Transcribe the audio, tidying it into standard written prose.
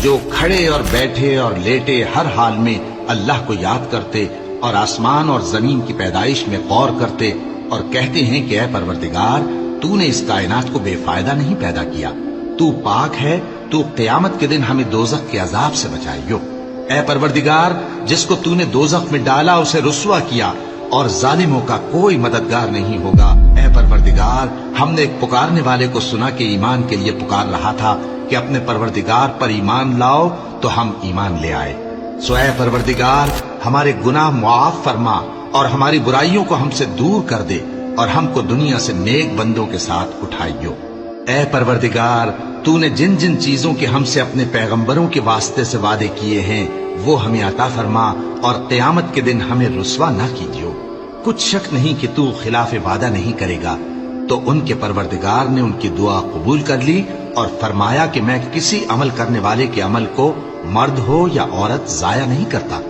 جو کھڑے اور بیٹھے اور لیٹے ہر حال میں اللہ کو یاد کرتے اور آسمان اور زمین کی پیدائش میں غور کرتے اور کہتے ہیں کہ اے پروردگار تو نے اس کائنات کو بے فائدہ نہیں پیدا کیا، تو پاک ہے، تو قیامت کے دن ہمیں دوزخ کے عذاب سے بچائیو۔ اے پروردگار جس کو تو نے دوزخ میں ڈالا اسے رسوا کیا اور ظالموں کا کوئی مددگار نہیں ہوگا۔ اے پروردگار ہم نے ایک پکارنے والے کو سنا کہ ایمان کے لیے پکار رہا تھا کہ اپنے پروردگار پر ایمان لاؤ، تو ہم ایمان لے آئے۔ سو اے پروردگار ہمارے گناہ معاف فرما اور ہماری برائیوں کو ہم سے دور کر دے اور ہم کو دنیا سے نیک بندوں کے ساتھ اٹھائیو۔ اے پروردگار تو نے جن جن چیزوں کے ہم سے اپنے پیغمبروں کے واسطے سے وعدے کیے ہیں وہ ہمیں عطا فرما اور قیامت کے دن ہمیں رسوا نہ کیجیو۔ کچھ شک نہیں کہ تو خلاف وعدہ نہیں کرے گا۔ تو ان کے پروردگار نے ان کی دعا قبول کر لی اور فرمایا کہ میں کسی عمل کرنے والے کے عمل کو مرد ہو یا عورت ضائع نہیں کرتا۔